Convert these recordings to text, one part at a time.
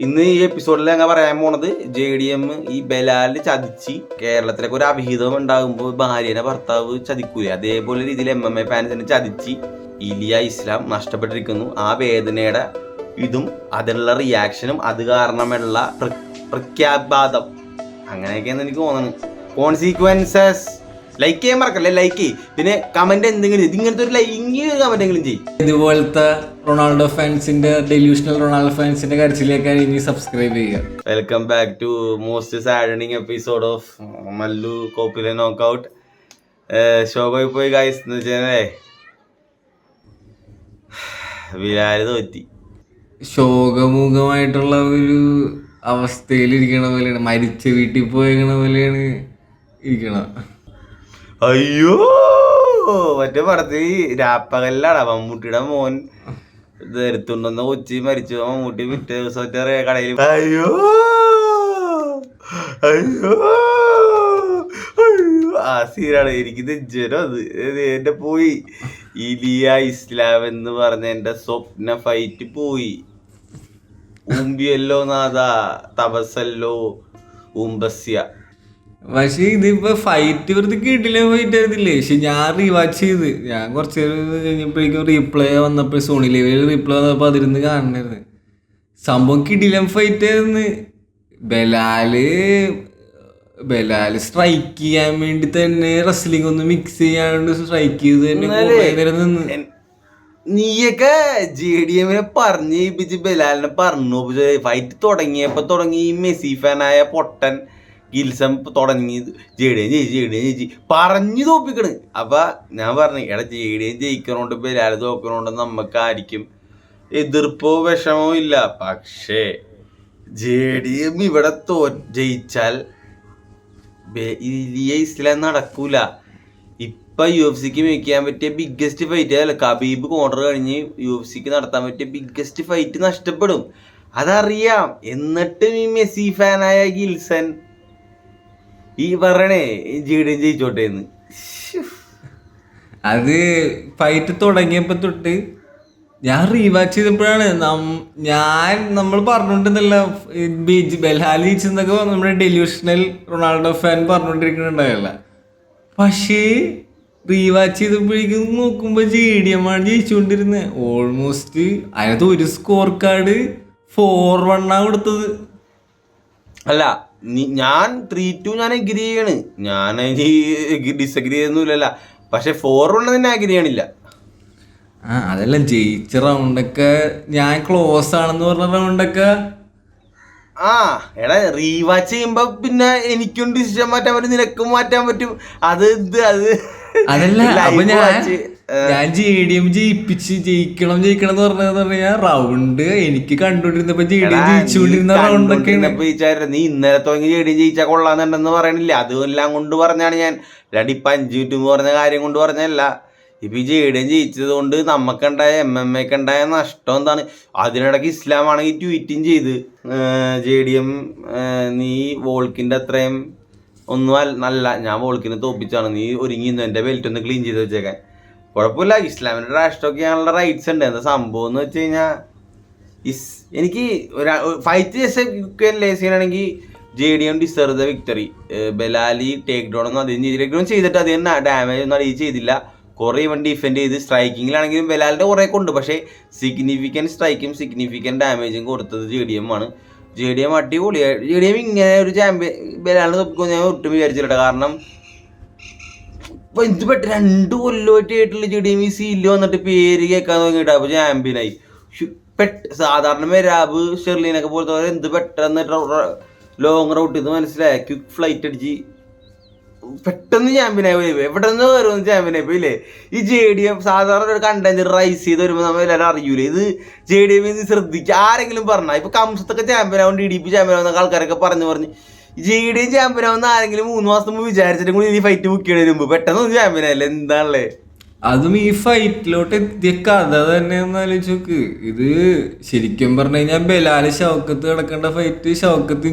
ഇന്ന് ഈ എപ്പിസോഡിൽ ഞങ്ങൾ പറയാൻ പോണത് JDM ഈ ബലാലിന് ചതിച്ച് കേരളത്തിലൊക്കെ ഒരു അവിഹിതം ഉണ്ടാകുമ്പോൾ ഭാര്യനെ ഭർത്താവ് ചതിക്കൂലേ, അതേപോലെ രീതിയിൽ MMA ഫാൻസിനെ ചതിച്ച് ഇലിയ ഇസ്ലാം നഷ്ടപ്പെട്ടിരിക്കുന്നു. ആ വേദനയുടെ ഇതും അതിനുള്ള റിയാക്ഷനും അത് കാരണമുള്ള പ്രഖ്യാപാതം അങ്ങനെയൊക്കെയാണെന്ന് എനിക്ക് തോന്നുന്നു. കോൺസിക്വൻസസ് ലൈക്ക് ചെയ്യാൻ മറക്കല്ലേ, ലൈക്ക് ചെയ്യും. പിന്നെ കമന്റ് എന്തെങ്കിലും ഇതിങ്ങനത്തെ ഒരു ഇങ്ങനെ കമന്റ് എങ്കിലും ചെയ്യും. ഇതുപോലത്തെ റൊണാൾഡോ ഫാൻസിന്റെ ഡെലൂഷണൽ റൊണാൾഡോ ഫാൻസിന്റെ കരച്ചിലേക്ക് ഇനി സബ്സ്ക്രൈബ് ചെയ്യുക. Welcome back to most saddening episode of Mallu കോപ്പിലെ നോക്കൗട്ട്. ഷോകോയിൽ പോയി ഗൈസ് എന്ന് വെച്ചാലേ വിരാല് തോറ്റി. ശോകമുഖമായിട്ടുള്ള ഒരു അവസ്ഥയിൽ ഇരിക്കണ പോലെയാണ്, മരിച്ച വീട്ടിൽ പോയണ പോലെയാണ് ഇരിക്കണം. അയ്യോ, മറ്റേ പടത്തിൽ രാപ്പകലിലാണ് മമ്മൂട്ടിയുടെ മോൻ എടുത്തുണ്ടെന്ന കൊച്ചി മരിച്ചു. മമ്മൂട്ടി പിറ്റേ ദിവസം കടയിൽ അയ്യോ അയ്യോ അയ്യോ ആ സീനാണ് എനിക്ക് നെഞ്ചരം. അത് എന്റെ പോയി. ഇലിയ ഇസ്ലാം എന്ന് പറഞ്ഞ എന്റെ സ്വപ്ന ഫൈറ്റ് പോയി. ഉമ്പിയല്ലോ നാഥ തപസല്ലോ ഉംബസ്യ. പക്ഷെ ഇതിപ്പോ ഫൈറ്റ് വെറുതെ കിട്ടില്ല ഫൈറ്റ് ആയിരുന്നില്ലേ. പക്ഷെ ഞാൻ റീവാച്ച് ചെയ്ത് ഞാൻ കുറച്ച് നേരം കഴിഞ്ഞപ്പോഴേക്കും റീപ്ലേ വന്നപ്പോൾ സോണി ലെവലിൽ റീപ്ലേ വന്നപ്പോൾ അതിരുന്ന് കാണണായിരുന്നു. സംഭവം കിടിലം ഫൈറ്റ് ആയിരുന്നു. ബലാല് സ്ട്രൈക്ക് ചെയ്യാൻ വേണ്ടി തന്നെ റെസ്ലിംഗ് ഒന്ന് മിക്സ് ചെയ്യാണ്ട് സ്ട്രൈക്ക് ചെയ്ത് തന്നെ നീയൊക്കെ JDM പറഞ്ഞേപ്പിച്ച് ബലാലിനെ പറഞ്ഞു. ഫൈറ്റ് തുടങ്ങി മെസ്സി ഫാനായ പൊട്ടൻ ഗിൽസം തുടങ്ങി JDM ജയിച്ച് പറഞ്ഞു തോപ്പിക്കണ്. അപ്പൊ ഞാൻ പറഞ്ഞു, എടാ JDM ജയിക്കണോണ്ട് ബലാല് തോക്കണോണ്ട് നമുക്കായിരിക്കും എതിർപ്പോ വിഷമോ ഇല്ല. പക്ഷേ JDM ഇവിടെ ജയിച്ചാൽ ഇലിയ ഇസ്ലാം നടക്കൂല. ഇപ്പൊ UFC മേക്ക് ചെയ്യാൻ പറ്റിയ ബിഗ്ഗസ്റ്റ് ഫൈറ്റ് അല്ല, കബീബ് കോർണർ കഴിഞ്ഞ് UFC നടത്താൻ പറ്റിയ ബിഗ്ഗസ്റ്റ് ഫൈറ്റ് നഷ്ടപ്പെടും. അതറിയാം. എന്നിട്ടും ഈ മെസ്സി ഫാനായ ഗിൽസൺ ഈ പറയണേ JDM ജയിച്ചോട്ടെ എന്ന്. അത് ഫൈറ്റ് തുടങ്ങിയപ്പോ തൊട്ട് ഞാൻ റീവാച്ച് ചെയ്തപ്പോഴാണ് നമ്മൾ പറഞ്ഞോണ്ടിരുന്നല്ല ബെൽഹാലി ജയിച്ചെന്നൊക്കെ നമ്മുടെ ഡെലൂഷണൽ റൊണാൾഡോ ഫാൻ പറഞ്ഞോണ്ടിരിക്കുന്നുണ്ടായല്ല. പക്ഷേ റീവാച്ച് ചെയ്തപ്പോഴേക്കും നോക്കുമ്പോ JDM ആണ് ജയിച്ചുകൊണ്ടിരുന്നത്. ഓൾമോസ്റ്റ് അതിനകത്ത് ഒരു സ്കോർ കാർഡ് 4-1 കൊടുത്തത്. അല്ല, ഞാൻ 3-2 ഞാൻ എഗ്രി ചെയ്യണ്. ഞാൻ ഡിസഗ്രി ചെയ്യുന്നില്ല. പക്ഷെ 4-1 തന്നെ അഗ്രി ചെയ്യണില്ല. അതല്ല, ജയിച്ച റൗണ്ടൊക്കെ ഞാൻ ക്ലോസ് ആണെന്ന് പറഞ്ഞ റൗണ്ടൊക്കെ എടാ റീവാച്ച് ചെയ്യുമ്പോ പിന്നെ എനിക്കും ഡിസിഷൻ മാറ്റാൻ പറ്റും, നിനക്കും മാറ്റാൻ പറ്റും. അതല്ല, അപ്പൊ ഞാൻ JDM ജയിക്കണം എന്ന് പറഞ്ഞാൽ റൗണ്ട് എനിക്ക് കണ്ടോണ്ടിരുന്നപ്പോ JDM ജയിച്ചുകൊണ്ടിരുന്ന റൗണ്ടൊക്കെ നീ ഇന്നലെ തുടങ്ങി JDM ജയിച്ചാൽ കൊള്ളാന്നുണ്ടെന്ന് പറയണില്ല. അതെല്ലാം കൊണ്ട് പറഞ്ഞാണ് ഞാൻ. അല്ലാണ്ട് ഇപ്പൊ 5 മിനിറ്റ് പറഞ്ഞ കാര്യം കൊണ്ട് പറഞ്ഞല്ല. ഇപ്പൊ ഈ JDM ജയിച്ചത് കൊണ്ട് നമുക്കുണ്ടായ MMA ഉണ്ടായ നഷ്ടം എന്താണ്? അതിനിടയ്ക്ക് ഇസ്ലാം ആണെങ്കിൽ ട്വീറ്റും ചെയ്ത് JDM നീ വോൾക്കിന്റെ അത്രയും ഒന്നും നല്ല, ഞാൻ വോൾക്കിനെ തോപ്പിച്ചാണ്, നീ ഒരുങ്ങിന്ന് എന്റെ ബെൽറ്റ് ഒന്ന് ക്ലീൻ ചെയ്ത് വെച്ചേക്കാൻ. കുഴപ്പമില്ല, ഇസ്ലാമിന്റെ രാഷ്ട്രമൊക്കെ ചെയ്യാനുള്ള റൈറ്റ്സ് ഉണ്ട്. എന്താ സംഭവം എന്ന് വെച്ച് കഴിഞ്ഞാൽ എനിക്ക് ഫൈറ്റ് ലേസിനാണെങ്കിൽ JDM deserve the victory. Belal take down ഒന്നും അധികം ചെയ്തിട്ട് അധികം ഡാമേജ് ഒന്നും അധികം ചെയ്തില്ല. കുറേ ഇവൻ ഡിഫെൻഡ് ചെയ്ത് സ്ട്രൈക്കിങ്ങിലാണെങ്കിലും ബലാലിന്റെ കുറേ ഉണ്ട്. പക്ഷേ സിഗ്നിഫിക്കൻറ്റ് സ്ട്രൈക്കും സിഗ്നിഫിക്കൻറ്റ് ഡാമേജും കൊടുത്തത് JDM ആണ്. JDM അടിപൊളിയായി. JDM ഇങ്ങനെ ഒരു ചാമ്പ്യൻ ബലാലിനെ തോപ്പിക്കുമെന്ന് ഞാൻ ഒട്ടും വിചാരിച്ചില്ല. കാരണം ഇപ്പൊ ഇത് 2 കൊല്ലമായിട്ടുള്ള JDM ഈ സീലിൽ വന്നിട്ട് പേര് കേൾക്കാൻ തുടങ്ങിയിട്ട് അപ്പൊ ചാമ്പ്യനായി. സാധാരണ മെരാബ് ഷെർലീനൊക്കെ പോലത്തെ എന്ത് പെട്ടെന്ന് ലോങ് റൗട്ട് ഇത് മനസ്സിലായ ക്വിക്ക് ഫ്ലൈറ്റ് അടിച്ച് പെട്ടെന്ന് ചാമ്പ്യനായി പോയി. എവിടെ നിന്ന് കയറുമെന്ന് ചാമ്പ്യനായി പോയില്ലേ. ഈ JDM സാധാരണ ഒരു കണ്ടന്റ് റൈസ് ചെയ്ത് വരുമ്പോൾ നമ്മൾ എല്ലാവരും അറിയൂലേ. ഇത് JDM ശ്രദ്ധിക്കുക. ആരെങ്കിലും പറഞ്ഞാൽ ഇപ്പൊ കംസത്തൊക്കെ ചാമ്പ്യനാവും, DDP ചാമ്പ്യനാവുന്ന ആൾക്കാരൊക്കെ പറഞ്ഞ് JDM ചാമ്പ്യനാവുന്ന ആരെങ്കിലും 3 മാസം മുമ്പ് വിചാരിച്ചിട്ടും കൂടി ഈ ഫൈറ്റ് ബുക്ക് ചെയ്യണതിന് മുമ്പ് പെട്ടെന്ന് ചാമ്പ്യനായില്ലേ. എന്താണല്ലേ അതും ഈ ഫൈറ്റിലോട്ട് എത്തിയ കഥ തന്നെ ഒന്ന് ആലോചിച്ച് നോക്ക്. ഇത് ശരിക്കും പറഞ്ഞു കഴിഞ്ഞാൽ ബലാല് ഷൗക്കത്ത് കിടക്കേണ്ട ഫൈറ്റ്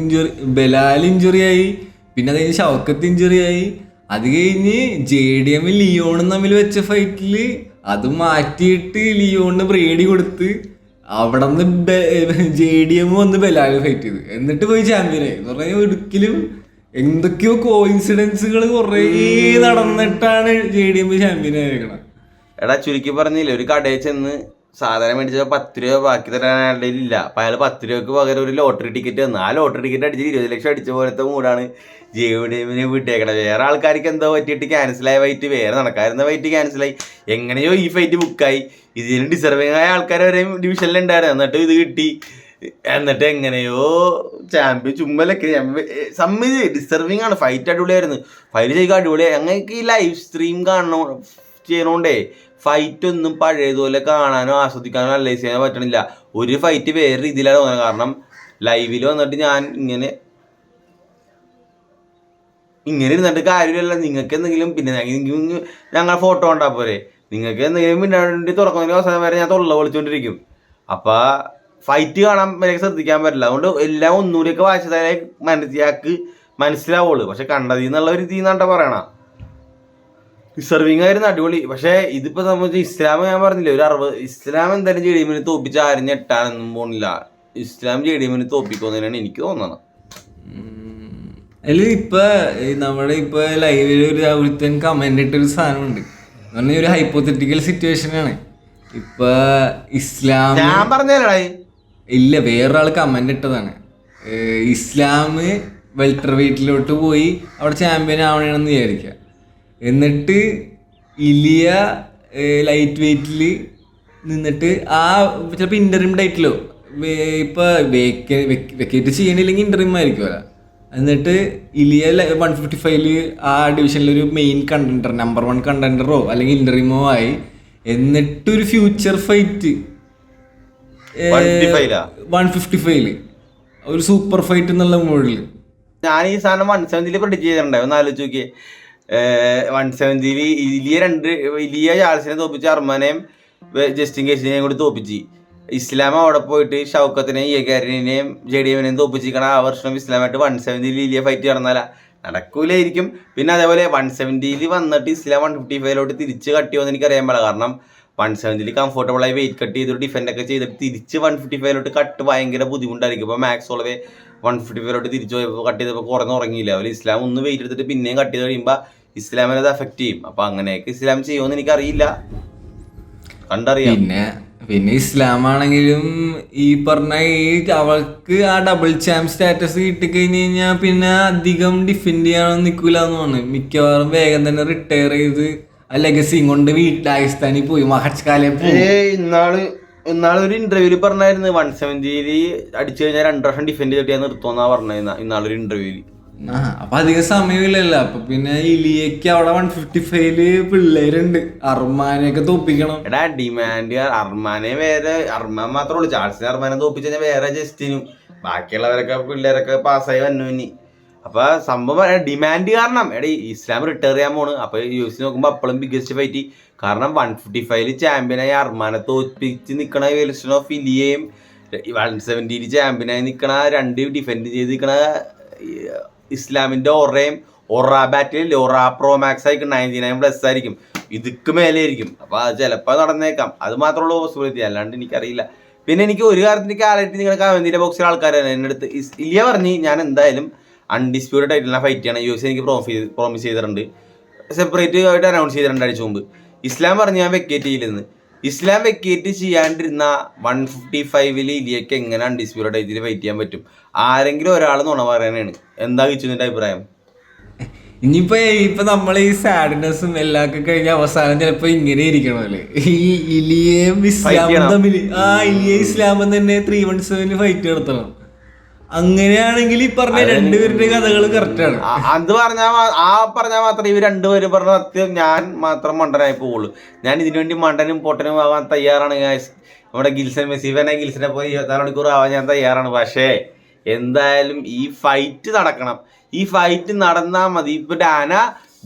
ബലാൽ ഇഞ്ചുറി ആയി, പിന്നെ അത് കഴിഞ്ഞ് ഷൗക്കത്ത് ഇഞ്ചുറി ആയി, അത് കഴിഞ്ഞ് JDM ലിയോണും തമ്മിൽ വെച്ച ഫൈറ്റില് അത് മാറ്റിയിട്ട് ലിയോണിന് ബ്രേഡി കൊടുത്ത് അവിടെ നിന്ന് JDM വന്ന് ബെലാൽ ഫൈറ്റ് ചെയ്ത് എന്നിട്ട് പോയി ചാമ്പ്യനായി എന്ന് പറഞ്ഞാൽ ഒരിക്കലും എന്തൊക്കെയോ കോയിൻസിഡൻസുകൾ കുറേ നടന്നിട്ടാണ് JDM ചാമ്പ്യനായിരിക്കണം. എടാ ചുരുക്കി പറഞ്ഞില്ലേ, ഒരു കടയിൽ ചെന്ന് സാധനം മേടിച്ചപ്പോൾ 10 രൂപ ബാക്കി തരാൻ അയാളുടെ ഇല്ല. അപ്പം അയാൾ 10 രൂപയ്ക്ക് പകരം ഒരു ലോട്ടറി ടിക്കറ്റ് തന്നു. ആ ലോട്ടറി ടിക്കറ്റ് അടിച്ച് 20 ലക്ഷം അടിച്ച പോലത്തെ മൂടാണ് JDM വിട്ടേക്കണത്. വേറെ ആൾക്കാർക്ക് എന്തോ പറ്റിയിട്ട് ക്യാൻസലായ ഫൈറ്റ്, വേറെ നടക്കാരുന്ന ഫൈറ്റ് ക്യാൻസലായി. എങ്ങനെയോ ഈ ഫൈറ്റ് ബുക്കായി. ഇതിന് ഡിസർവിങ് ആയ ആൾക്കാർ വരെ ഡിവിഷനിലുണ്ടായിരുന്നു. എന്നിട്ട് ഇത് കിട്ടി. എന്നിട്ട് എങ്ങനെയോ ചാമ്പ്യൻ ചുമ്മലൊക്കെ സമ്മതി ഡിസർവിങ് ആണ്. ഫൈറ്റ് അടിപൊളിയായിരുന്നു. ഫൈറ്റ് ചെയ്യുക അടിപൊളിയായി. ഞങ്ങൾക്ക് ഈ ലൈവ് സ്ട്രീം ചെയ്യണോണ്ടേ ഫൈറ്റ് ഒന്നും പഴയതുപോലെ കാണാനോ ആസ്വദിക്കാനോ അനലൈസ് ചെയ്യാനോ പറ്റണില്ല. ഒരു ഫൈറ്റ് വേറെ രീതിയിലാണ് തോന്നുന്നത്. കാരണം ലൈവിൽ വന്നിട്ട് ഞാൻ ഇങ്ങനെ ഇരുന്നിട്ട് കാര്യമില്ല. നിങ്ങൾക്ക് എന്തെങ്കിലും പിന്നെ ഞങ്ങൾ ഫോട്ടോ ഉണ്ടാ പോരെ. നിങ്ങൾക്ക് എന്തെങ്കിലും പിന്നെ തുറക്കുന്നതിന് അവസാനം വരെ ഞാൻ തൊള്ള വിളിച്ചുകൊണ്ടിരിക്കും. അപ്പം ഫൈറ്റ് കാണാൻ വരെ ശ്രദ്ധിക്കാൻ പറ്റില്ല. അതുകൊണ്ട് എല്ലാം ഒന്നുകൂടിയൊക്കെ വായിച്ചതായ മനസ്സിലാവുള്ളൂ. പക്ഷെ കണ്ടതിൽ നിന്നുള്ള ഒരു തീന്നാണ്ട പറയണ ഡിസർവിങ് ആയിരുന്നു, അടിപൊളി. പക്ഷേ ഇതിപ്പോൾ സംബന്ധിച്ച് ഇസ്ലാം ഞാൻ പറഞ്ഞില്ലേ, ഒരു 60 ഇസ്ലാം എന്തായാലും JDM തോപ്പിച്ച് ആരും ഞെട്ടാനൊന്നും പോണില്ല. ഇസ്ലാം JDM തോപ്പിക്കുന്നതിനാണ് എനിക്ക് തോന്നണം. അതിൽ ഇപ്പൊ നമ്മുടെ ഇപ്പൊ ലൈവിൽ ഒരുത്തൻ കമന്റ് ഇട്ടൊരു സാധനമുണ്ട്. പറഞ്ഞ ഒരു ഹൈപ്പോത്തറ്റിക്കൽ സിറ്റുവേഷൻ ആണ്. ഇപ്പൊ ഇസ്ലാം ഞാൻ പറഞ്ഞല്ലേ ഇല്ല, വേറൊരാൾ കമന്റ് ഇട്ടതാണ്. ഇസ്ലാം വെൽട്ടർ വെയ്റ്റിലോട്ട് പോയി അവിടെ ചാമ്പ്യൻ ആവണമെന്ന് വിചാരിക്കുക. എന്നിട്ട് ഇലിയ ലൈറ്റ് വെയ്റ്റിൽ നിന്നിട്ട് ആ ചിലപ്പോൾ ഇൻ്ററിം ഡേറ്റിലോ ഇപ്പോൾ വെക്കേറ്റ് ചെയ്യണില്ലെങ്കിൽ ഇൻ്ററിം ആയിരിക്കുമല്ലോ. എന്നിട്ട് ഇലിയ 155 ആ ഡിവിഷനിലൊരു മെയിൻ കണ്ടൻഡർ, നമ്പർ 1 കണ്ടൻഡറോ അല്ലെങ്കിൽ ഇൻ്ററിമോ ആയി. എന്നിട്ടൊരു ഫ്യൂച്ചർ ഫൈറ്റ് 155 ഒരു സൂപ്പർ ഫൈറ്റ് എന്നുള്ള മോഡിൽ ഞാൻ ഈ സാധനം 170 പ്രഡിക്റ്റ് ചെയ്തിട്ടുണ്ടായി. ഒന്ന് ആലോചിച്ച് നോക്കിയേ. 170 ഇലിയ ചാൾസിനെ തോപ്പിച്ച് അർമാനെയും ജസ്റ്റിൻ കേസിനെയും കൂടി തോപ്പിച്ച് ഇസ്ലാം അവിടെ പോയിട്ട് ഷൗക്കത്തിനെയും യഗാരിനെയും JDM തോപ്പിച്ചിരിക്കണ ആ വർഷം ഇസ്ലാമായിട്ട് 170 ഇലിയ ഫൈറ്റ് നടന്നാല നടക്കൂലായിരിക്കും. പിന്നെ അതേപോലെ 170 വന്നിട്ട് ഇസ്ലാം 155 തിരിച്ച് കട്ട് ചെയ്യുമെന്ന് എനിക്കറിയാൻ പാടില്ല. കാരണം 170 കംഫർട്ടബിളായി വെയിറ്റ് കട്ട് ചെയ്തിട്ട് ഡിഫെൻഡൊക്കെ ചെയ്തിട്ട് തിരിച്ച് 155 കട്ട് ഭയങ്കര ബുദ്ധിമുട്ടായിരിക്കും. ഇപ്പോൾ മാക്സ് ഓളവേ 155 തിരിച്ചു പോയപ്പോൾ കട്ട് ചെയ്തപ്പോൾ കുറഞ്ഞ് ഉറങ്ങിയില്ല. അവർ ഇസ്ലാം ഒന്ന് വെയിറ്റ് എടുത്തിട്ട് പിന്നെയും കട്ട് ചെയ്ത് കഴിയുമ്പോൾ ഇസ്ലാമിനെ അത് അഫക്റ്റ് ചെയ്യും. അപ്പോൾ അങ്ങനെയൊക്കെ ഇസ്ലാം ചെയ്യുമെന്ന് എനിക്കറിയില്ല, കണ്ടറിയാം. പിന്നെ ഇസ്ലാം ആണെങ്കിലും ഈ പറഞ്ഞ അവൾക്ക് ആ ഡബിൾ ചാമ്പ് സ്റ്റാറ്റസ് കിട്ടിക്കഴിഞ്ഞ് കഴിഞ്ഞാൽ പിന്നെ അധികം ഡിഫെൻഡ് ചെയ്യാനൊന്നും നിൽക്കില്ല എന്ന് പറഞ്ഞു. മിക്കവാറും വേഗം തന്നെ റിട്ടയർ ചെയ്ത് ആ ലെഗസിയും കൊണ്ട് രാജസ്ഥാനിൽ പോയി, മഹച്ച്കാലെ പോയി. ഇന്നാള് ഒരു ഇന്റർവ്യൂല് പറഞ്ഞായിരുന്നു 170 അടിച്ചു കഴിഞ്ഞാൽ 2 വർഷം ഡിഫെൻഡ് ചെയ്തിട്ട് ഞാൻ നിർത്തുമെന്നാ പറഞ്ഞ ഇന്നാളൊരു ഇന്റർവ്യൂല്. അപ്പൊ അധികം സമയമില്ലല്ലോ. അപ്പൊ പിന്നെ ഇലിയക്ക് അവിടെ 155 പിള്ളേരുണ്ട്, അർമാനെയൊക്കെ തോപ്പിക്കണം. എടാ ഡിമാൻഡ് അർമാനെ വേറെ, അർമാൻ മാത്രമേ ഉള്ളൂ. ചാൾസിനെ അർമാനെ തോപ്പിച്ചു കഴിഞ്ഞാൽ വേറെ ജസ്റ്റിനും ബാക്കിയുള്ളവരൊക്കെ പിള്ളേരൊക്കെ പാസ്സായി വന്നു. ഇനി അപ്പൊ സംഭവം ഡിമാൻഡ് കാരണം എടാ ഇസ്ലാം റിട്ടയർ ചെയ്യാൻ പോണ്. അപ്പൊ UFC നോക്കുമ്പോ അപ്പോഴും ബിഗ്ഗസ്റ്റ് ഫൈറ്റ്. കാരണം 155 ചാമ്പ്യനായി അർമാനെ തോൽപ്പിച്ച് നിൽക്കണ വെൽസ്റ്റൺ ഓഫ് ഇലിയയും 170 ചാമ്പ്യനായി നിൽക്കണ 2 ഡിഫെൻഡ് ചെയ്ത് നിൽക്കണ ഇസ്ലാമിന്റെ ഒറാ ബാറ്റിൽ ഒറാ പ്രോ മാക്സ് ആയിരിക്കും 99+ ആയിരിക്കും. ഇതൊക്കെ മേലെ ആയിരിക്കും. അപ്പൊ അത് ചിലപ്പോൾ നടന്നേക്കാം. അത് മാത്രമുള്ള പോസിബിലിറ്റി, അല്ലാണ്ട് എനിക്കറിയില്ല. പിന്നെ എനിക്ക് ഒരു കാര്യത്തിന് കാലത്ത് നിങ്ങളുടെ കമന്റിന്റെ ബോക്സിൽ ആൾക്കാരാണ് എൻ്റെ അടുത്ത് ഇലിയ പറഞ്ഞ് ഞാൻ എന്തായാലും അൺഡിസ്പ്യൂട്ടഡ് ആയിട്ടുള്ള ഫൈറ്റ് ചെയ്യണം. UFC എനിക്ക് പ്രോമിസ് ചെയ്തിട്ടുണ്ട്, സെപ്പറേറ്റ് ആയിട്ട് അനൗൺസ് ചെയ്തിട്ടുണ്ട് ആഴ്ച മുമ്പ്. ഇസ്ലാം പറഞ്ഞ് ഞാൻ വെക്കേറ്റ് ചെയ്യില്ലെന്ന്. ഇസ്ലാം വെക്കേറ്റ് ചെയ്യാണ്ടിരുന്ന 155 ഇലിയക്ക് എങ്ങനെ അൺഡിസ്പ്യൂട്ടഡ് ആയിട്ട് ഫൈറ്റ് ചെയ്യാൻ പറ്റും? ആരെങ്കിലും ഒരാൾ നുണ പറയാനാണ്. എന്താ കിച്ചുവിന്റെ അഭിപ്രായം? ഇനിയിപ്പൊ നമ്മൾ ഈ സാഡ്നെസ്സും എല്ലാം ഒക്കെ കഴിഞ്ഞ അവസാനം ചിലപ്പോ ഇങ്ങനെ ഇരിക്കണമല്ലേ, ഈ ഇലിയയും ഇസ്ലാമും തമ്മിൽ ഇലിയ ഇസ്ലാമും തന്നെ 317 ഫൈറ്റ് നടത്തണം. അങ്ങനെയാണെങ്കിൽ ഈ പറഞ്ഞ രണ്ടുപേരുടെ കഥകൾ കറക്റ്റാണ്. അത് പറഞ്ഞാൽ മാത്രമേ ഇവർ രണ്ടുപേരും പറഞ്ഞ സത്യം ഞാൻ മാത്രം മണ്ടനായി പോവുള്ളൂ. ഞാൻ ഇതിനുവേണ്ടി മണ്ടനും പൊട്ടനും ആവാൻ തയ്യാറാണ്. നമ്മുടെ ഗിൽസിനെ പോലെ 24 മണിക്കൂർ ആവാൻ ഞാൻ തയ്യാറാണ്. പക്ഷേ എന്തായാലും ഈ ഫൈറ്റ് നടക്കണം. ഈ ഫൈറ്റ് നടന്നാൽ മതി. ഇപ്പൊ ഡാന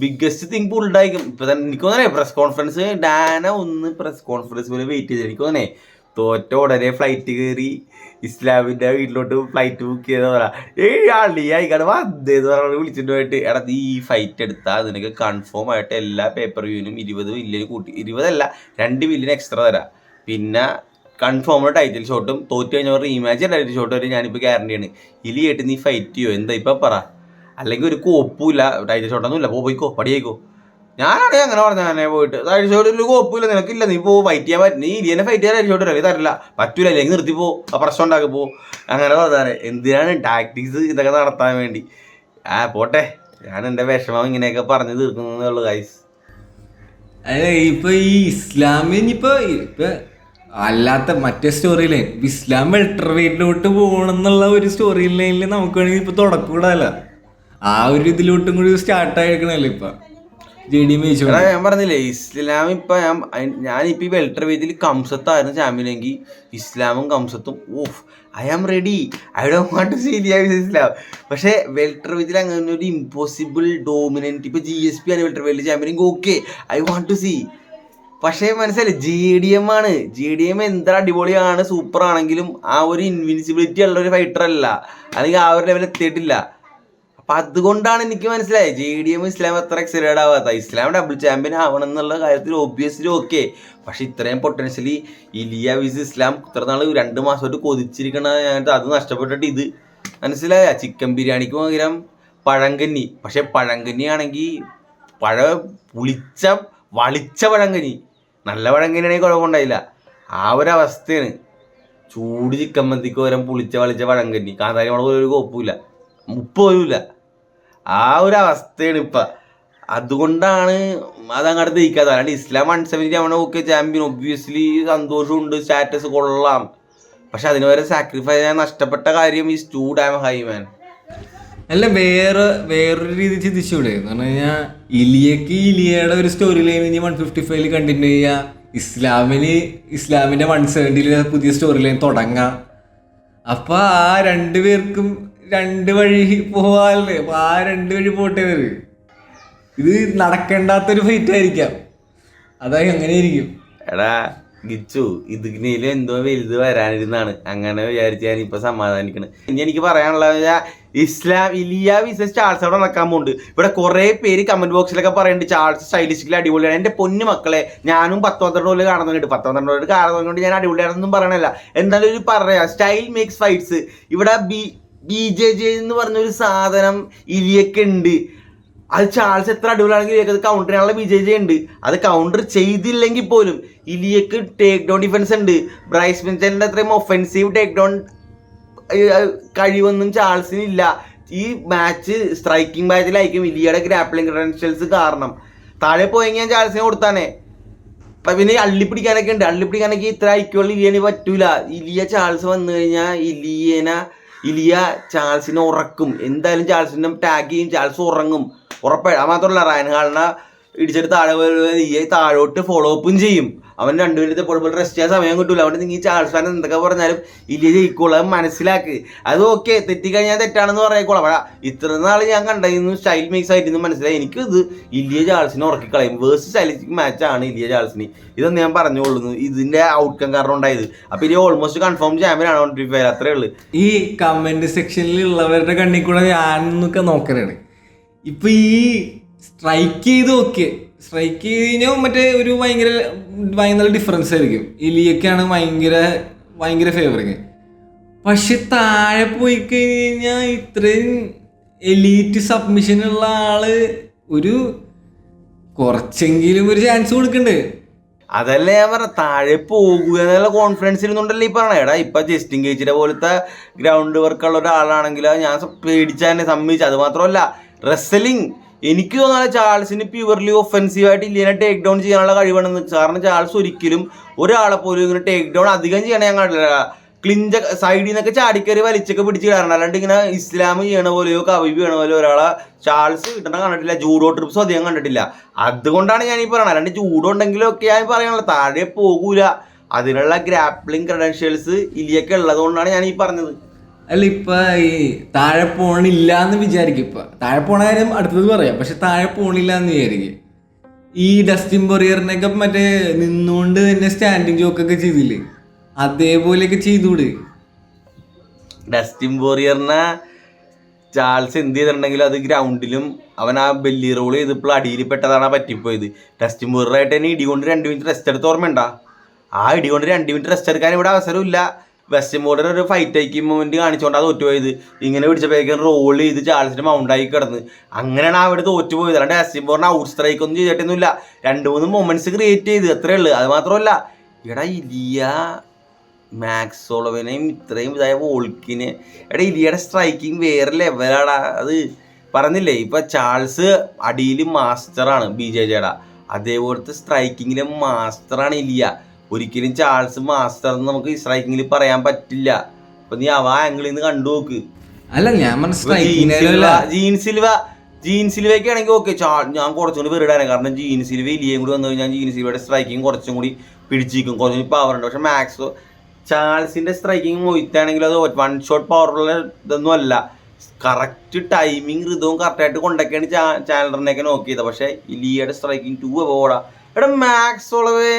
ബിഗ്ഗസ്റ്റ് തിങ് പുൾഡായിരിക്കും. ഇപ്പൊ തന്നെ എനിക്ക് തോന്നണേ പ്രസ് കോൺഫറൻസ് ഡാന ഒന്ന് പ്രസ് കോൺഫറൻസ് പോലെ വെയിറ്റ് ചെയ്ത് എനിക്ക് തോന്നണേ തോറ്റ ഉടനെ ഫ്ലൈറ്റ് കയറി ഇസ്ലാമിന്റെ വീട്ടിലോട്ട് ഫ്ലൈറ്റ് ബുക്ക് ചെയ്ത പോലെ ആയിക്കാട് വന്നേന്ന് പറഞ്ഞ വിളിച്ചിട്ട് പോയിട്ട് എടാ നീ ഈ ഫൈറ്റ് എടുത്താൽ നിനക്ക് കൺഫേം ആയിട്ട് എല്ലാ പേപ്പർ വ്യൂവിനും 20 മില്യൺ കൂട്ടി, 20 അല്ല 2 മില്യൺ എക്സ്ട്രാ തരാം. പിന്നെ കൺഫേം ടൈറ്റിൽ ഷോട്ടും തോറ്റു കഴിഞ്ഞ റീമാച്ച് ടൈറ്റിൽ ഷോട്ട് വരെ ഞാനിപ്പോൾ ഗ്യാരണ്ടിയാണ്. ഇലിയായിട്ട് നീ ഫൈറ്റ് ചെയ്യോ എന്താ ഇപ്പം പറ, അല്ലെങ്കിൽ ഒരു കോപ്പുമില്ല, ടൈറ്റിൽ ഷോട്ടൊന്നും ഇല്ല, പോയിക്കോ പടിയേക്കോ. ഞാനാണെങ്കിൽ അങ്ങനെ പറഞ്ഞ അങ്ങനെ പോയിട്ട് ടൈറ്റിൽ ഷോട്ട് ഒരു കോപ്പില്ല, നിനക്കില്ല, നീ പോ ഫൈറ്റ് ചെയ്യാൻ പറ്റും, നീ ഇലിയനെ ഫൈറ്റ് ചെയ്യാൻ ടൈറ്റിൽ ഷോട്ട് അല്ലെങ്കിൽ തരില്ല, പറ്റൂല, അല്ലെങ്കിൽ നിർത്തിപ്പോ, പ്രശ്നം ഉണ്ടാക്കി പോ, അങ്ങനെ പറഞ്ഞാൽ എന്തിനാണ് ടാക്ടിക്സ് ഇതൊക്കെ നടത്താൻ വേണ്ടി. പോട്ടെ, ഞാൻ എൻ്റെ വിഷമം ഇങ്ങനെയൊക്കെ പറഞ്ഞു തീർക്കുന്നതേ ഉള്ളൂ ഗൈസ്. അല്ല ഇപ്പൊ ഈ ഇസ്ലാമിനിപ്പോ ഇപ്പൊ അല്ലാത്ത മറ്റേ സ്റ്റോറി ലൈൻ ഇസ്ലാം വെൽട്ടർ വെയിറ്റിലോട്ട് പോകണം എന്നുള്ള ഒരു സ്റ്റോറി ലൈനിൽ നമുക്ക് വേണമെങ്കിൽ ഇപ്പൊ തുടക്കൂടല്ല, ആ ഒരു ഇതിലോട്ടും കൂടി സ്റ്റാർട്ട് ആയിരിക്കണല്ലോ ഇപ്പൊ ഞാൻ പറഞ്ഞില്ലേ ഇസ്ലാം ഇപ്പൊ ഞാനിപ്പോ ഈ വെൽട്ടർ വെയിറ്റിൽ കംസത്തായിരുന്നു ചാമ്പ്യനെങ്കിൽ ഇസ്ലാമും കംസത്തും of I am ready, I don't want to see Islam. പക്ഷേ വെൽട്ടർ വെയിറ്റിൽ അങ്ങനെ ഒരു ഇമ്പോസിബിൾ ഡോമിനൻറ്റ് ഇപ്പൊ GSP ആണ് വെൽട്ടർ വെയിറ്റിൽ ചാമ്പ്യനെങ്കിൽ okay I want to see. പക്ഷേ മനസ്സിലായി JDM ആണ്, JDM എന്താ അടിപൊളിയാണ്, സൂപ്പർ ആണെങ്കിലും ആ ഒരു ഇൻവിൻസിബിലിറ്റി ഉള്ള ഒരു ഫൈറ്റർ അല്ല, അല്ലെങ്കിൽ ആ ഒരു ലെവൽ എത്തിയിട്ടില്ല. അപ്പം അതുകൊണ്ടാണ് എനിക്ക് മനസ്സിലായത് JDM ഇസ്ലാം അത്ര എക്സൈറ്റഡ് ആവാത്ത. ഇസ്ലാം ഡബിൾ ചാമ്പ്യൻ ആവണം എന്നുള്ള കാര്യത്തിൽ ഒബ്വിയസ്ലി ഓക്കെ, പക്ഷെ ഇത്രയും പൊട്ടൻഷ്യലി ഇലിയ വിസ് ഇസ്ലാം ഇത്ര നാൾ 2 മാസമായിട്ട് കൊതിച്ചിരിക്കണ ഞാനിട്ട് അത് നഷ്ടപ്പെട്ടിട്ട് ഇത് മനസ്സിലായ. ചിക്കൻ ബിരിയാണിക്ക് പകരം പഴങ്കഞ്ഞി, പക്ഷെ പഴങ്കഞ്ഞി ആണെങ്കിൽ വളിച്ച പഴങ്കഞ്ഞി, നല്ല പഴങ്കഞ്ഞിയാണെങ്കിൽ കുഴപ്പമുണ്ടായില്ല. ആ ഒരവസ്ഥയാണ്. ചൂട് ചിക്കൻ മന്തിക്ക് പകരം വളിച്ച പഴങ്കഞ്ഞി, കാന്താരി മുളക് പോലും ഒരു കോപ്പുമില്ല, ഉപ്പ് പോലുമില്ല. ആ ഒരു അവസ്ഥയാണ് ഇപ്പം. അതുകൊണ്ടാണ് അതങ്ങോട്ട് ദഹിക്കാതെ. അല്ലാണ്ട് ഇസ്ലാം 170 ആവണ ഓക്കെ ചാമ്പ്യൻ ഒബ്വിയസ്ലി സന്തോഷമുണ്ട്, സ്റ്റാറ്റസ് കൊള്ളാം, പക്ഷെ അതിന് വരെ സാക്രിഫൈസ് ചെയ്യാൻ നഷ്ടപ്പെട്ട കാര്യം ഈസ് ടു ഡാം ഹൈ മാൻ. അല്ല വേറൊരു രീതി ചിന്തിച്ചൂടെ എന്ന് പറഞ്ഞു കഴിഞ്ഞാൽ ഇലിയയുടെ ഒരു സ്റ്റോറി ലൈൻ ഇനി 155 കണ്ടിന്യൂ ചെയ്യുക, ഇസ്ലാമിന്റെ 170 പുതിയ സ്റ്റോറി ലൈൻ തുടങ്ങാം. അപ്പൊ ആ രണ്ടുപേർക്കും 2 വഴി പോവാല്ലേ, അപ്പൊ ആ 2 വഴി പോട്ടെ. ഇത് നടക്കേണ്ടാത്തൊരു ഫൈറ്റ് ആയിരിക്കാം, അതായത് അങ്ങനെ ഇരിക്കും. എടാ ഗിച്ചു, ഇതിനേലും എന്തോ വലുത് വരാനിരുന്നാണ്, അങ്ങനെ വിചാരിച്ച് ഞാൻ ഇപ്പൊ സമാധാനിക്കണം. ഇനി എനിക്ക് പറയാനുള്ളത് ഇലിയ വിസസ് ചാൾസ് അവിടെ നടക്കാൻ പോകുന്നുണ്ട്. ഇവിടെ കുറെ പേര് കമന്റ് ബോക്സിലൊക്കെ പറയുന്നുണ്ട് ചാൾസ് സ്റ്റൈലിസ്റ്റിക്കലി അടിപൊളിയാണ്. എൻ്റെ പൊന്നു മക്കളെ, ഞാനും 10-12 കൊല്ലം കാണുന്നുണ്ട്, 10-12 കാണുന്നതുകൊണ്ട് ഞാൻ അടിപൊളിയാണെന്നൊന്നും പറയണല്ല. എന്തായാലും ഒരു പറയാം, സ്റ്റൈൽ മേക്സ് ഫൈറ്റ്സ്. ഇവിടെ BJJ എന്ന് പറഞ്ഞൊരു സാധനം ഇലിയൊക്കെ ഉണ്ട്. അത് ചാൾസ് എത്ര അടിപൊളിയാണെങ്കിൽ ഇലിയക്ക് അത് കൗണ്ടർ ചെയ്യാനുള്ള BJJ ഉണ്ട്. അത് കൗണ്ടർ ചെയ്തില്ലെങ്കിൽ പോലും ഇലിയക്ക് ടേക്ക് ഡൗൺ ഡിഫൻസ് ഉണ്ട്. ബ്രൈസ് മിച്ചലിന്റെ അത്രയും ഒഫൻസീവ് ടേക്ക് ഡൗൺ കഴിവൊന്നും ചാൾസിനില്ല. ഈ മാച്ച് സ്ട്രൈക്കിംഗ് മാച്ചിലായിരിക്കും ഇലിയയുടെ ഗ്രാപ്ലിംഗ് ക്രെഡൻഷ്യൽസ് കാരണം. താഴെ പോയെങ്കിൽ ഞാൻ ചാൾസിനെ കൊടുത്താനേ. പിന്നെ അള്ളിപ്പിടിക്കാനൊക്കെ ഉണ്ട്, അള്ളിപ്പിടിക്കാനൊക്കെ ഇത്ര ഐക്യുള്ള ഇലിയന് പറ്റൂല. ഇലിയ ചാൾസ് വന്നു കഴിഞ്ഞാൽ ഇലിയ ചാൾസിനെ ഉറക്കും. എന്തായാലും ചാൾസിനെ ടാഗ് ചെയ്യും, ചാൾസ് ഉറങ്ങും ഉറപ്പായി. അത് മാത്രമല്ല റയൻഹാളിനെ ഇടിച്ചിട്ട് താഴോട്ട് ഫോളോ അപ്പും ചെയ്യും. അവൻ 2 മിനിറ്റ് പൊടുമ്പോൾ റെസ്റ്റ് ചെയ്യാൻ സമയം കിട്ടൂല. അവിടെ നിങ്ങൾ ചാൾസ് ഫാൻ എന്തൊക്കെ പറഞ്ഞാലും ഇലിയ ജയിക്കോളൂ, അത് മനസ്സിലാക്ക്. അത് ഓക്കെ, തെറ്റിക്കഴിഞ്ഞാൽ തെറ്റാണെന്ന് പറയിക്കോളാം. അവിടെ ഇത്ര നാൾ ഞാൻ കണ്ടിരുന്നു സ്റ്റൈൽ മിക്സ് ആയിട്ട് മനസ്സിലായി. എനിക്കിത് ഇലിയ ചാൾസിനെ ഉറക്കിക്കളയും. Verse stylistic മാച്ചാണ് ഇലിയ ചാൾസിന്. ഇതൊന്നും ഞാൻ പറഞ്ഞുകൊള്ളുന്നു, ഇതിന്റെ ഔട്ട്കം കാരണം ഉണ്ടായത്. അപ്പൊ ഇനി ഓൾമോസ്റ്റ് കൺഫേം ചാമ്പ്യൻ ആണ് 155, അത്രേ ഉള്ളൂ. ഈ കമന്റ് സെക്ഷനിലുള്ളവരുടെ കണ്ണിൽ കൂടെ ഞാനൊക്കെ നോക്കലാണ്. ഇപ്പൊ ഈ സ്ട്രൈക്ക് ചെയ്ത് കഴിഞ്ഞാൽ മറ്റേ ഒരു ഭയങ്കര ഡിഫറൻസ് ആയിരിക്കും. ഇലിയൊക്കെയാണ് ഭയങ്കര ഫേവറിങ്. പക്ഷെ താഴെ പോയി കഴിഞ്ഞാൽ ഇത്രയും എലീറ്റ് സബ്മിഷനുള്ള ആള് ഒരു കുറച്ചെങ്കിലും ഒരു ചാൻസ് കൊടുക്കണ്ടേ? അതല്ലേ ഞാൻ പറഞ്ഞ, താഴെ പോകുക എന്നുള്ള കോൺഫിഡൻസ് ഇരുന്നുണ്ടല്ലോ ഈ പറഞ്ഞ. എടാ ഇപ്പൊ ജസ്റ്റിൻ ഗേജിന്റെ പോലത്തെ ഗ്രൗണ്ട് വർക്കുള്ള ഒരാളാണെങ്കിൽ ഞാൻ പേടിച്ചാൽ സമ്മതിച്ചു. അത് മാത്രമല്ല റെസ്ലിംഗ് എനിക്ക് തോന്നാതെ ചാൾസിന് പ്യുവർലി ഒഫൻസീവായിട്ട് ഇല്ലിയനെ ടേക്ക് ഡൗൺ ചെയ്യാനുള്ള കഴിവാണെന്ന്. കാരണം ചാൾസ് ഒരിക്കലും ഒരാളെ പോലും ഇങ്ങനെ ടേക്ക് ഡൗൺ അധികം ചെയ്യണേ ഞാൻ കണ്ടില്ല. ക്ലിഞ്ച സൈഡിൽ നിന്നൊക്കെ ചാടിക്കറി വലിച്ചൊക്കെ പിടിച്ച് കിടാറുണ്ട്. അല്ലാണ്ട് ഇങ്ങനെ ഇസ്ലാം ചെയ്യണ പോലെയോ കവിബ് ചെയ്യണ പോലെയോ ഒരാളെ ചാൾസ് കിട്ടണ കണ്ടിട്ടില്ല. ജൂഡോ ട്രിപ്സും അധികം കണ്ടിട്ടില്ല. അതുകൊണ്ടാണ് ഞാൻ ഈ പറയണത്. അല്ലാണ്ട് ജൂഡോ ഉണ്ടെങ്കിലും ഒക്കെ ഞാൻ പറയാനുള്ളത്, താഴെ പോകൂല. അതിനുള്ള ഗ്രാപ്ലിംഗ് ക്രെഡൻഷ്യൽസ് ഇലിയൊക്കെ ഉള്ളത് കൊണ്ടാണ് ഞാൻ ഈ പറഞ്ഞത്. അല്ല ഇപ്പൊ ഈ താഴെ പോണില്ല എന്ന് വിചാരിക്കും. ഇപ്പൊ താഴെ പോണ കാര്യം അടുത്തത് പറയാം. പക്ഷെ താഴെ പോണില്ല എന്ന് വിചാരിക്കും. ഈ ഡസ്റ്റിൻ ബൊറിയറിനൊക്കെ മറ്റേ നിന്നുകൊണ്ട് തന്നെ സ്റ്റാൻഡിങ് ജോക്കൊക്കെ ചെയ്തില്ലേ, അതേപോലെയൊക്കെ ചെയ്തൂടെ? ഡസ്റ്റിൻ ബോറിയറിനെ ചാൾസ് എന്ത് ചെയ്തിട്ടുണ്ടെങ്കിലും അത് ഗ്രൗണ്ടിലും അവൻ ആ ബെല്ലി റോൾ ചെയ്തപ്പോൾ അടിയിൽ പെട്ടതാണ് പറ്റിപ്പോയത്. ഡസ്റ്റിൻ ബോറിയറായിട്ട് തന്നെ ഇടി കൊണ്ട് 2 മിനിറ്റ് റെസ്റ്റ് എടുത്ത് ഓർമ്മയുണ്ടാ? ആ ഇടി കൊണ്ട് 2 മിനിറ്റ് റെസ്റ്റ് എടുക്കാൻ ഇവിടെ അവസരമില്ല. വെസ്റ്റേൺ ബോർഡർ ഒരു ഫൈറ്റ് ആക്കി മൊമെന്റ് കാണിച്ചുകൊണ്ട് അത് തോറ്റുപോയത്. ഇങ്ങനെ പിടിച്ചപ്പോഴേക്കും റോൾ ചെയ്ത് ചാൾസിന്റെ മൗണ്ടായി കിടന്ന് അങ്ങനെയാണ് അവിടെ തോറ്റുപോയത്. അല്ലാണ്ട് വെസ്റ്റേൺ ബോർഡിന് ഔട്ട് സ്ട്രൈക്ക് ഒന്നും ചെയ്തിട്ടൊന്നുമില്ല. 2-3 മൊമെന്റ്സ് ക്രിയേറ്റ് ചെയ്ത് അത്രേ ഉള്ളു. അത് മാത്രമല്ല എടാ ഇലിയ മാക്സ് സോളോവനെയും ഇത്രയും ഇതായ വോൾക്കിനെ എടാ ഇലിയുടെ സ്ട്രൈക്കിങ് വേറെ ലെവലാടാ. അത് പറഞ്ഞില്ലേ ഇപ്പൊ ചാൾസ് അടിയിൽ മാസ്റ്ററാണ് BJJ. അതേപോലത്തെ സ്ട്രൈക്കിങ്ങിലെ മാസ്റ്ററാണ് ഇലിയ. ഒരിക്കലും ചാൾസ് മാസ്റ്റർ എന്ന് നമുക്ക് സ്ട്രൈക്കിങ്ങിൽ പറയാൻ പറ്റില്ല. അപ്പൊ നീ ആ ആംഗിളിൽ നിന്ന് കണ്ടു നോക്ക്. അല്ല ഞാൻ ജീൻ സിൽവയ്ക്ക് ആണെങ്കിൽ ഓക്കെ ഞാൻ കുറച്ചും കൂടി വെറുതാണ്. കാരണം ജീൻ സിൽവ ഇലിയയും കൂടി വന്നു കഴിഞ്ഞാൽ ജീൻ സിൽവയുടെ സ്ട്രൈക്കിങ് കുറച്ചും കൂടി പിടിച്ചിരിക്കും, കുറച്ചും കൂടി പവർ ഉണ്ട്. പക്ഷെ മാക്സോ ചാൾസിന്റെ സ്ട്രൈക്കിങ് മൊയ്ത്താണെങ്കിൽ അത് 1 ഷോട്ട് പവറുള്ള ഇതൊന്നും അല്ല. കറക്റ്റ് ടൈമിങ് ഋതവും കറക്റ്റായിട്ട് കൊണ്ടൊക്കെയാണ് ചാനലറിനെയൊക്കെ നോക്കിയത്. പക്ഷെ ഇലിയയുടെ സ്ട്രൈക്കിങ് 2 അബോർഡാ. എടാ Max Holloway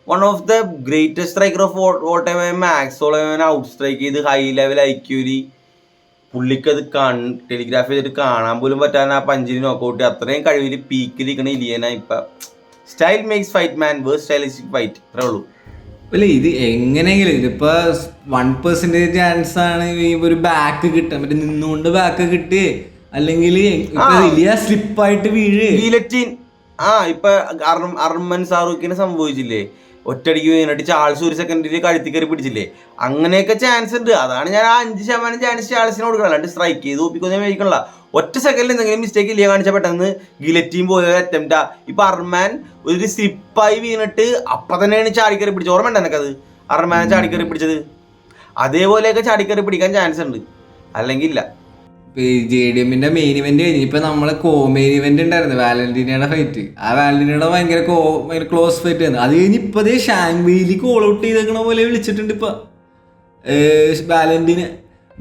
one of the greatest striker of all time. Max സോളവനെ ഔട്ട് സ്ട്രൈക്ക് ചെയ്ത് ഹൈ ലെവൽ ഐക്യൂരി പുള്ളിക്കത് ടെലിഗ്രാഫ് ചെയ്തിട്ട് കാണാൻ പോലും പറ്റാൻ ആ പഞ്ചിന് നോക്കൗട്ട്. അത്രയും കഴിവിൽ പീക്കിലിരിക്കണ ഇലിയന. ഇപ്പൊ സ്റ്റൈൽ മേക്സ് ഫൈറ്റ് മാൻ വേഴ്സ് സ്റ്റൈലിസ്റ്റിക് ഫൈറ്റ് അത്രേ ഉള്ളൂ. അല്ല ഇത് എങ്ങനെയെങ്കിലും ഇതിപ്പോ 1% ചാൻസ് ആണ് ഈ ഒരു ബാക്ക് കിട്ടാൻ മറ്റേ നിന്നുകൊണ്ട് ബാക്ക് കിട്ടി, അല്ലെങ്കിൽ വലിയ സ്ലിപ്പായിട്ട് വീഴ് ഗിലറ്റിൻ. ഇപ്പൊ അർമൻ സാറൂഖിനെ സംഭവിച്ചില്ലേ, ഒറ്റയടിക്ക് വീണിട്ട് ചാൾസ് 1 സെക്കൻഡിൽ കഴുത്തി കയറി പിടിച്ചില്ലേ. അങ്ങനെയൊക്കെ ചാൻസ് ഉണ്ട്. അതാണ് ഞാൻ 5% ചാൻസ് ചാൾസിന് കൊടുക്കണം. അല്ലാണ്ട് സ്ട്രൈക്ക് ചെയ്ത് ഒപ്പിക്കൊന്നും മേടിക്കണില്ല. 1 സെക്കൻഡിൽ എന്തെങ്കിലും മിസ്റ്റേക്ക് ഇല്ല കാണിച്ചാൽ പെട്ടെന്ന് ഗിലറ്റിൻ പോയ അറ്റംപ്റ്റാ. ഇപ്പൊ അർമാൻ ഒരു സ്ലിപ്പായി വീണിട്ട് അപ്പൊ തന്നെയാണ് ചാടിക്കറി പിടിച്ചത്. ഓർമ്മ ഉണ്ട് എനിക്കത്, അർമാനെ ചാടിക്കറി പിടിച്ചത്. അതേപോലെയൊക്കെ ചാടിക്കറി പിടിക്കാൻ ചാൻസ് ഉണ്ട്, അല്ലെങ്കിൽ ഇല്ല. JDMന്റെ മെയിൻ ഇവന്റ് കഴിഞ്ഞു. ഇപ്പൊ നമ്മളെ മെയിൻ ഇവന്റ് ഉണ്ടായിരുന്നു വാലന്റീനയുടെ ഫൈറ്റ്. ആ വാലന്റീനയുടെ ഭയങ്കര ക്ലോസ് ഫൈറ്റ് ആയിരുന്നു. അത് കഴിഞ്ഞ് ഇപ്പൊ ഷാങ്വെയിലി കോൾ ഔട്ട് ചെയ്തേക്കണ പോലെ വിളിച്ചിട്ടുണ്ട്. ഇപ്പൊ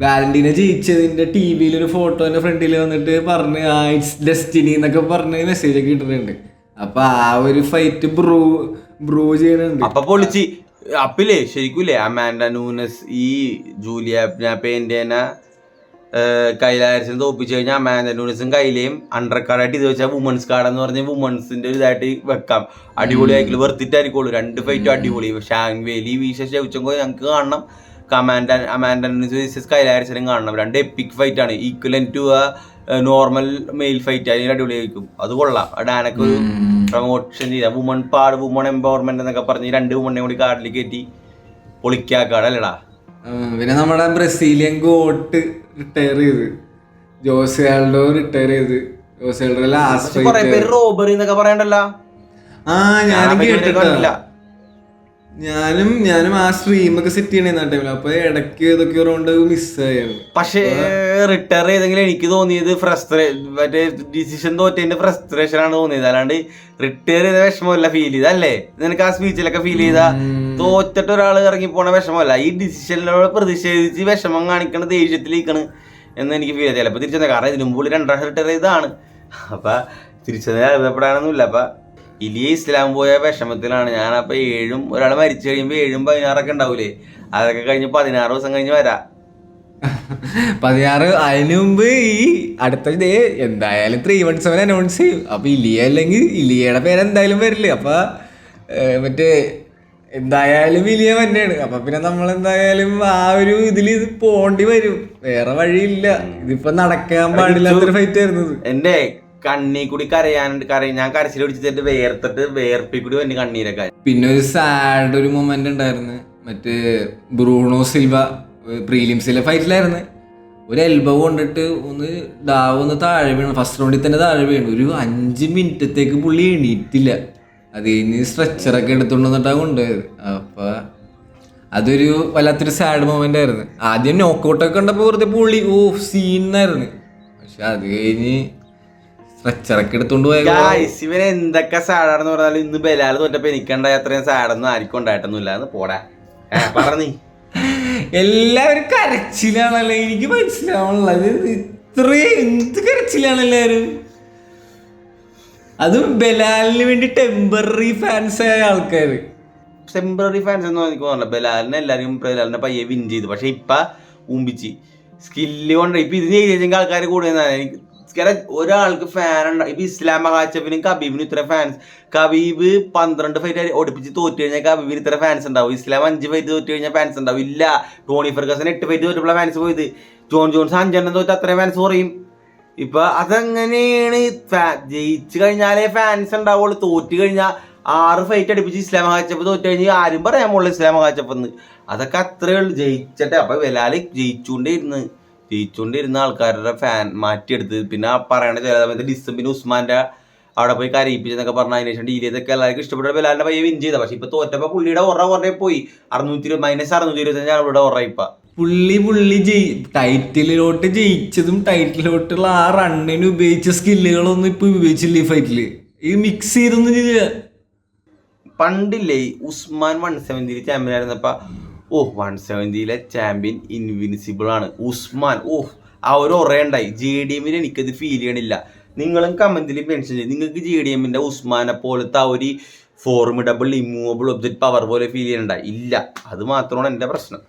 വാലന്റീന ജയിച്ചതിന്റെ TV ഒരു ഫോട്ടോന്റെ ഫ്രണ്ടിൽ വന്നിട്ട് പറഞ്ഞ് ഇറ്റ്സ് ഡെസ്റ്റിനി എന്നൊക്കെ പറഞ്ഞ് മെസ്സേജ് ഒക്കെ ഇട്ടിട്ടുണ്ട്. അപ്പൊ ആ ഒരു ഫൈറ്റ് ബ്രൂ ചെയ്യുന്നുണ്ട്. അപ്പൊ പൊളിച്ച് അപ്പില്ലേ ശരിക്കൂലേ അമാൻഡ നൂനസ് ഈ ജൂലിയ പേന്റേന കൈലാരിസിനെ തോപ്പിച്ചു കഴിഞ്ഞാൽ അമാൻഡ നൂനസും കൈലയും അണ്ടർ കാർഡായിട്ട് ഇത് വെച്ചാൽ വുമൻസ് കാർഡ് എന്ന് പറഞ്ഞാൽ വുമൻസിന്റെ ഒരു ഇതായിട്ട് വെക്കാം. അടിപൊളി ആയിരിക്കും, വെറുത്തിട്ടായിരിക്കുള്ളൂ. 2 ഫൈറ്റും അടിപൊളി. ഷാങ്വേലി ശൗച്ചങ്കോ ഞങ്ങൾക്ക് കാണണം, അമാൻഡ നൂനസ് കൈലാരിസിനും കാണണം. 2 എപ്പിക് ഫൈറ്റ് ആണ്, equivalent to normal male fight. അതിന് അടിപൊളിയായിരിക്കും. അത് കൊള്ളാം. ഡാനൊക്കെ ഒരു പ്രൊമോഷൻ ചെയ്ത വുമൺ എംപവർമെന്റ് എന്നൊക്കെ പറഞ്ഞ് 2 വുമണെ കൂടി കാർഡിൽ കയറ്റി പൊളിക്കാക്കാടല്ലടാ. പിന്നെ നമ്മുടെ ബ്രസീലിയൻ ഗോട്ട് റിട്ടയർ ചെയ്ത്, ജോസിയാൾഡോ റിട്ടയർ ചെയ്ത്. ജോസിയാൾഡോ ലാസ്റ്റ് കുറെ പേര് റോബറി എന്നൊക്കെ പറയണ്ടല്ലോ. ഞാനും കേട്ടിട്ടില്ല. ഞാനും ആ സ്ട്രീമൊക്കെ സെറ്റ് ചെയ്യണ ടൈമിൽ അപ്പൊ ഇടയ്ക്ക് ഏതൊക്കെ റൗണ്ട് മിസ്സായിരുന്നു. പക്ഷേ റിട്ടയർ ചെയ്തെങ്കിലും എനിക്ക് തോന്നിയത് മറ്റേ ഡിസിഷൻ തോറ്റതിന്റെ ഫ്രസ്ട്രേഷൻ ആണ് തോന്നിയത്. അല്ലാണ്ട് റിട്ടയർ ചെയ്ത വിഷമമല്ല ഫീൽ ചെയ്ത. അല്ലേ നിനക്ക് ആ സ്പീച്ചിലൊക്കെ ഫീൽ ചെയ്ത തോറ്റിട്ട് ഒരാൾ ഇറങ്ങി പോണ വിഷമമല്ല, ഈ ഡിസിഷനിലൂടെ പ്രതിഷേധിച്ച് വിഷമം കാണിക്കണ ദേഷ്യത്തിലേക്കാണ് എന്ന് എനിക്ക് ഫീൽ ചെയ്ത. ചിലപ്പോൾ തിരിച്ചത് കാരണം ഇതിനു മുമ്പ് 2 പ്രാവശ്യം റിട്ടയർ ചെയ്തതാണ്. അപ്പൊ തിരിച്ചത് എഴുതപ്പെടാനൊന്നുമില്ല. അപ്പൊ ഇലിയ ഇസ്ലാം പോയ വിഷമത്തിലാണ് ഞാൻ. അപ്പൊ 7 ഒരാൾ മരിച്ചു കഴിയുമ്പോൾ 7, 16 ഉണ്ടാവൂലേ, അതൊക്കെ കഴിഞ്ഞ് 16 ദിവസം കഴിഞ്ഞ് വരാം. 16 അതിന് മുമ്പ് ഈ അടുത്ത എന്തായാലും 317 അനൗൺസ് ചെയ്യും. അപ്പൊ ഇലിയ അല്ലെങ്കിൽ ഇലിയയുടെ പേര് എന്തായാലും വരില്ലേ. അപ്പൊ മറ്റേ എന്തായാലും ഇലിയ തന്നെയാണ്. അപ്പൊ പിന്നെ നമ്മളെന്തായാലും ആ ഒരു ഇതിൽ ഇത് പോണ്ടി വരും, വേറെ വഴിയില്ല. ഇതിപ്പോ നടക്കാൻ പാടില്ലാത്തൊരു ഫൈറ്റ് ആയിരുന്നത്. എന്റെ കണ്ണീ കൂടി ഞാൻ കരച്ചിൽ പിടിച്ചിട്ട് വേർപ്പി കൂടി വന്നി കണ്ണീരൊക്കെ. പിന്നെ ഒരു സാഡ് ഒരു മൊമെന്റ് ഉണ്ടായിരുന്നു. മറ്റേ ബ്രൂണോ സിൽവ പ്രീലിംസിലെ ഫൈറ്റിലായിരുന്നു. ഒരു എൽബോ കൊണ്ടിട്ട് ഒന്ന് താഴെ വീണു. ഫസ്റ്റ് റൗണ്ടിൽ തന്നെ താഴെ വീണു. ഒരു 5 മിനിറ്റത്തേക്ക് പുള്ളി എണീറ്റില്ല. അത് കഴിഞ്ഞ് സ്ട്രെച്ചറൊക്കെ എടുത്തോണ്ട് വന്നിട്ടാണ് കൊണ്ടുപോയത്. അപ്പൊ അതൊരു വല്ലാത്തൊരു സാഡ് മൊമെന്റ് ആയിരുന്നു. ആദ്യം നോക്കൗട്ടൊക്കെ കണ്ടപ്പോൾ വെറുതെ പുള്ളി സീനായിരുന്നു. പക്ഷെ അത് കഴിഞ്ഞ് സ്ട്രെച്ചറൊക്കെ എടുത്തോണ്ട് പോയ ഇവന് എന്തൊക്കെ സാഡാണെന്ന് പറഞ്ഞാലും ഇന്ന് ബലാൽ തോറ്റപ്പോ എനിക്കുണ്ടായ അത്രയും സാഡൊന്നും ആർക്കും ഉണ്ടായിട്ടൊന്നുമില്ല. എന്ന് പോടാ പറഞ്ഞീ. എല്ലാവരും കരച്ചിലാണല്ലോ, എനിക്ക് മനസ്സിലാവുള്ളത്. ഇത്രയും എന്ത് കരച്ചിലാണ് എല്ലാവരും. അതും ബലാലിന് വേണ്ടി ടെമ്പററി ഫാൻസ് ആയ ആൾക്കാർ. ടെമ്പററി ഫാൻസ് ഒന്നും എനിക്ക് തോന്നില്ല. ബലാലിനെ പയ്യെ വിൻ ചെയ്തു. പക്ഷെ ഇപ്പൊ ഊമ്പിച്ച് സ്കില്ല് കൊണ്ട് ഇപ്പൊ ഇതിന് ഏജെങ്കിൽ ആൾക്കാർ കൂടുതൽ എനിക്ക് ഭയങ്കര ഒരാൾക്ക് ഫാൻ ഉണ്ടാവും. ഇപ്പൊ ഇസ്ലാം മഹാച്ചപ്പിനും കബീബിനും ഇത്ര ഫാൻസ്. കബീബ് 12 ഫൈറ്റ് ഒടിപ്പിച്ച് തോറ്റു കഴിഞ്ഞാൽ കബീബിന് ഇത്ര ഫാൻസ് ഉണ്ടാവും. ഇസ്ലാം 5 ഫൈറ്റ് തോറ്റു കഴിഞ്ഞാൽ ഫാൻസ് ഉണ്ടാവും. ഇല്ല, ടോണി ഫെർഗസൺ 8 ഫൈറ്റ് തോറ്റപ്പോഴാണ് ഫാൻസ് പോയത്. ജോൺ ജോൺസ് 5 തോറ്റ് അത്രയും ഫാൻസ് കുറയും. ഇപ്പൊ അതെങ്ങനെയാണ്? ജയിച്ചു കഴിഞ്ഞാലേ ഫാൻസ് ഉണ്ടാവുള്ളൂ. തോറ്റു കഴിഞ്ഞാൽ 6 ഫൈറ്റ് അടുപ്പിച്ച് ഇസ്ലാം മഹാച്ചപ്പ് തോറ്റു കഴിഞ്ഞാൽ ആരും പറയാൻ പോലുള്ള ഇസ്ലാം മഹാച്ചപ്പെന്ന്. അതൊക്കെ അത്രയേ ഉള്ളൂ. ജയിച്ചിട്ട് അപ്പൊ ബിലാല് ജയിച്ചുകൊണ്ടിരുന്ന ആൾക്കാരുടെ ഫാൻ മാറ്റിയെടുത്ത്. പിന്നെ പറയണ ചില സമയത്ത് ഡിസംബിന് ഉസ്മാന്റെ അവിടെ പോയി കരയിപ്പിച്ചെന്നൊക്കെ പറഞ്ഞ അതിന് ശേഷം ഡീൽ ചെയ്തൊക്കെ എല്ലാവർക്കും ഇഷ്ടപ്പെട്ട ബിലാലിന്റെ പയ്യെ വിൻ ചെയ്ത. പക്ഷെ ഇപ്പൊ തോറ്റപ്പോ പുള്ളിയുടെ കുറേ പോയി. -625 ഇവിടെ ഇപ്പൊ പുള്ളി ടൈറ്റിലോട്ട് ജയിച്ചതും ടൈറ്റിലോട്ടുള്ള ആ റണ്ണിന് ഉപയോഗിച്ച സ്കില്ലുകളൊന്നും ഇപ്പൊ ഉപയോഗിച്ചില്ല ഈ ഫൈറ്റില്. ഈ മിക്സ് ചെയ്തൊന്നും ചെയ്തില്ല. പണ്ടില്ലേ ഉസ്മാൻ 170 ചാമ്പ്യൻ ആയിരുന്നപ്പ 170 ചാമ്പ്യൻ ഇൻവിൻസിബിൾ ആണ് ഉസ്മാൻ. ആ ഒരു ഉണ്ടായി. JDM എനിക്കത് ഫീൽ ചെയ്യണില്ല. നിങ്ങളും കമന്റിൽ മെൻഷൻ ചെയ്യും നിങ്ങൾക്ക് JDM ഉസ്മാനെ പോലത്തെ ആ ഒരു ഫോർമിഡബിൾ ഇമ്മൂവബിൾ ഒബ്ജക്റ്റ് പവർ പോലെ ഫീൽ ചെയ്യണ്ട. ഇല്ല, അത് മാത്രമാണ് എൻ്റെ പ്രശ്നം.